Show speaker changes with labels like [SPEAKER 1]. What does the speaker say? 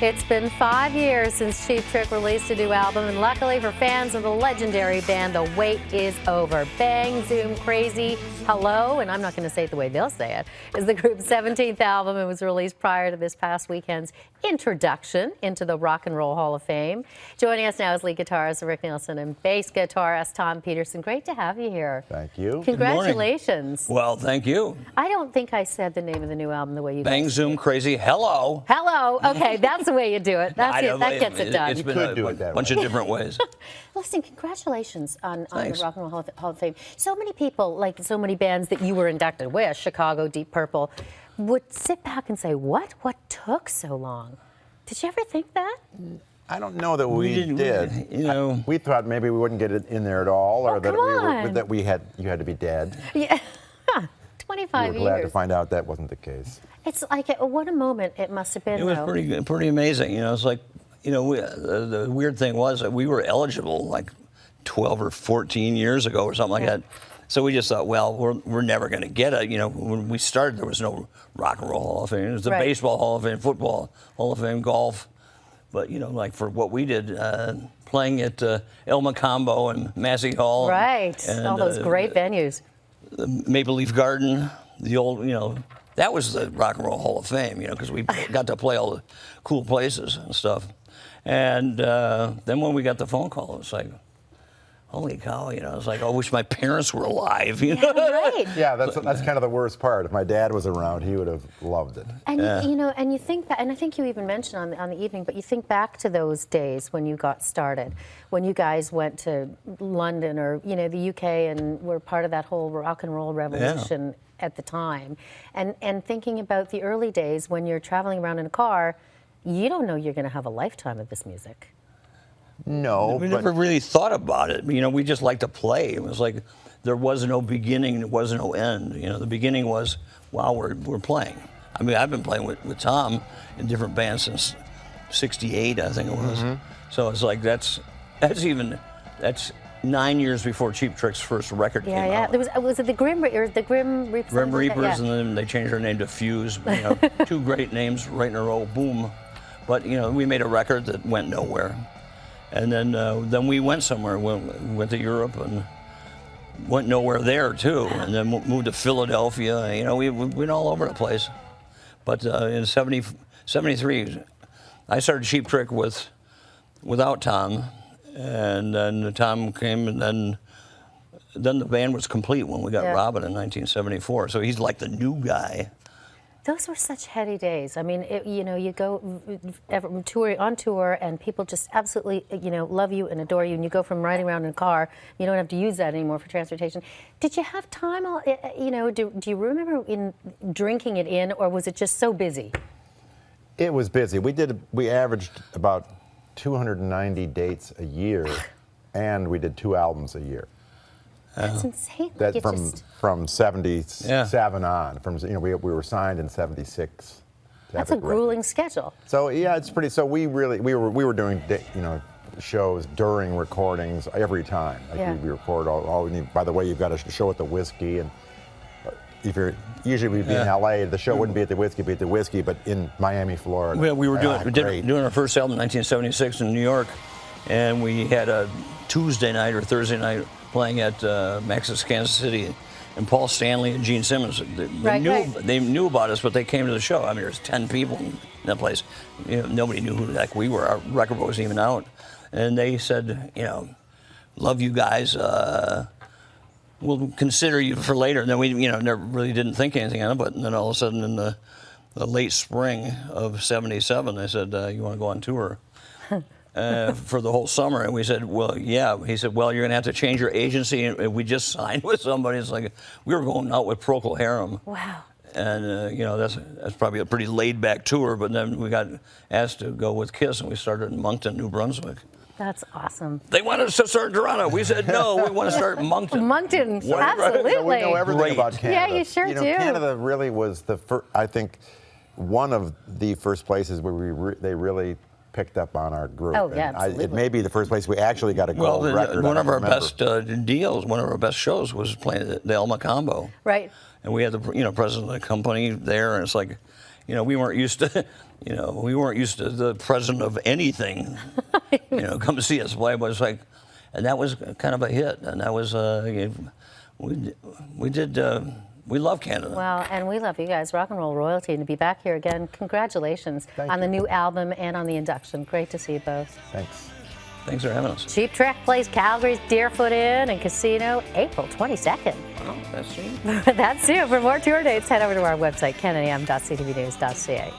[SPEAKER 1] It's been 5 years since Cheap Trick released a new album, and luckily for fans of the legendary band, the wait is over. Bang, Zoom, Crazy, Hello, and I'm not going to say it the way they'll say it, is the group's 17th album. It was released prior to this past weekend's introduction into the Rock and Roll Hall of Fame. Joining us now is lead guitarist Rick Nielsen and bass guitarist Tom Petersson. Great to have you here.
[SPEAKER 2] Thank you.
[SPEAKER 1] Congratulations.
[SPEAKER 3] Well, thank you.
[SPEAKER 1] I don't think I said the name of the new album the way you
[SPEAKER 3] Bang,
[SPEAKER 1] guys
[SPEAKER 3] Zoom,
[SPEAKER 1] did.
[SPEAKER 3] Crazy, Hello.
[SPEAKER 1] Hello. Okay, that's the way you do it. That's it. That gets it done.
[SPEAKER 3] It's been
[SPEAKER 2] could
[SPEAKER 3] a
[SPEAKER 2] do it that
[SPEAKER 3] bunch
[SPEAKER 2] way.
[SPEAKER 3] of different ways.
[SPEAKER 1] Listen, congratulations on the
[SPEAKER 3] Thanks.
[SPEAKER 1] Rock and Roll Hall of Fame. So many people, like so many bands that you were inducted with, Chicago, Deep Purple, would sit back and say, what? What took so long? Did you ever think that?
[SPEAKER 2] I don't know that we did.
[SPEAKER 3] You know,
[SPEAKER 2] We thought maybe we wouldn't get it in there at all, or that
[SPEAKER 1] come on.
[SPEAKER 2] you had to be dead.
[SPEAKER 1] Yeah.
[SPEAKER 2] We
[SPEAKER 1] 25
[SPEAKER 2] were glad
[SPEAKER 1] years.
[SPEAKER 2] to find out that wasn't the case.
[SPEAKER 1] It's like, what a moment it must have been,
[SPEAKER 3] it was
[SPEAKER 1] though.
[SPEAKER 3] pretty amazing. You know, it's like, you know, the weird thing was that we were eligible like 12 or 14 years ago or something like that. So we just thought, well, we're never going to get it. You know, when we started, there was no Rock and Roll Hall of Fame. It was the Baseball Hall of Fame, Football Hall of Fame, Golf. But, you know, like for what we did, playing at El Macambo and Massey Hall.
[SPEAKER 1] Right,
[SPEAKER 3] and,
[SPEAKER 1] all those great venues.
[SPEAKER 3] the Maple Leaf Garden, the old, you know, that was the Rock and Roll Hall of Fame, you know, because we got to play all the cool places and stuff. And then when we got the phone call, it was like, holy cow, you know, it's like, I wish my parents were alive, you know?
[SPEAKER 1] Right.
[SPEAKER 2] Yeah, that's kind of the worst part. If my dad was around, he would have loved it.
[SPEAKER 1] And you know, and you think that, and I think you even mentioned on the evening, but you think back to those days when you got started, when you guys went to London or you know the UK and were part of that whole rock and roll revolution at the time, and thinking about the early days when you're traveling around in a car, you don't know you're going to have a lifetime of this music.
[SPEAKER 2] No,
[SPEAKER 3] We
[SPEAKER 2] but
[SPEAKER 3] never really thought about it. You know, we just liked to play. It was like there was no beginning, there was no end. You know, the beginning was, wow, we're playing. I mean, I've been playing with Tom in different bands since '68, I think it was. So it's like that's 9 years before Cheap Trick's first record came
[SPEAKER 1] Yeah.
[SPEAKER 3] out.
[SPEAKER 1] Was it the Grim Reapers? The Grim Reapers.
[SPEAKER 3] Grim Reapers,
[SPEAKER 1] Yeah.
[SPEAKER 3] and then they changed their name to Fuse. You know, two great names right in a row, boom. But you know, we made a record that went nowhere. And then we went somewhere. We went to Europe and went nowhere there too. And then moved to Philadelphia. You know, we went all over the place. But in '73, I started Cheap Trick without Tom, and then Tom came, and then the band was complete when we got Robin in 1974. So he's like the new guy.
[SPEAKER 1] Those were such heady days. I mean, you know, you go on tour, and people just absolutely, you know, love you and adore you, and you go from riding around in a car. You don't have to use that anymore for transportation. Did you have time? You know, do you remember drinking it in, or was it just so busy?
[SPEAKER 2] it was busy. We averaged about 290 dates a year, and we did 2 albums a year.
[SPEAKER 1] That's insane.
[SPEAKER 2] That
[SPEAKER 1] Like,
[SPEAKER 2] from 77 on. From we were signed in 76.
[SPEAKER 1] That's a grueling schedule.
[SPEAKER 2] So yeah, it's pretty. So we were doing shows during recordings every time. Like we record all we need. By the way, you've got a show at the Whiskey, and if you're usually we'd be in LA, the show wouldn't be at the Whiskey, be at the Whiskey, but in Miami, Florida.
[SPEAKER 3] We were doing our first album in 1976 in New York, and we had a Tuesday night or Thursday night playing at Max's Kansas City, and Paul Stanley and Gene Simmons. They knew about us, but they came to the show. I mean, there's 10 people in that place. You know, nobody knew who like we were. Our record wasn't even out, and they said, you know, love you guys. We'll consider you for later. And then we, never really didn't think anything of it. But then all of a sudden, in the late spring of '77, they said, "You want to go on tour?" For the whole summer, and we said, well, yeah. He said, well, you're going to have to change your agency, and we just signed with somebody. It's like we were going out with Procol Harum.
[SPEAKER 1] Wow.
[SPEAKER 3] And that's probably a pretty laid-back tour. But then we got asked to go with Kiss, and we started in Moncton, New Brunswick.
[SPEAKER 1] That's awesome.
[SPEAKER 3] They wanted us to start in Toronto. We said no. We want to start in Moncton.
[SPEAKER 1] Moncton, absolutely.
[SPEAKER 2] So we know everything about Canada.
[SPEAKER 1] Yeah, you sure do.
[SPEAKER 2] Canada really was the first. I think one of the first places where they really picked up on our group.
[SPEAKER 1] Oh, yeah, absolutely.
[SPEAKER 2] It may be the first place we actually got a gold record.
[SPEAKER 3] One of our best deals, one of our best shows was playing at the El Macambo.
[SPEAKER 1] Right.
[SPEAKER 3] And we had the president of the company there, and it's like, we weren't used to, we weren't used to the president of anything, come to see us play. But it's like, and that was kind of a hit, and that was we love Canada.
[SPEAKER 1] Well, and we love you guys, rock and roll royalty, and to be back here again, congratulations on the new album and on the induction. Great to see you both.
[SPEAKER 2] Thanks.
[SPEAKER 3] Thanks for having us.
[SPEAKER 1] Cheap Trick plays Calgary's Deerfoot Inn and Casino April 22nd.
[SPEAKER 3] Wow, that's soon.
[SPEAKER 1] That's soon. For more tour dates, head over to our website, canam.ctvnews.ca.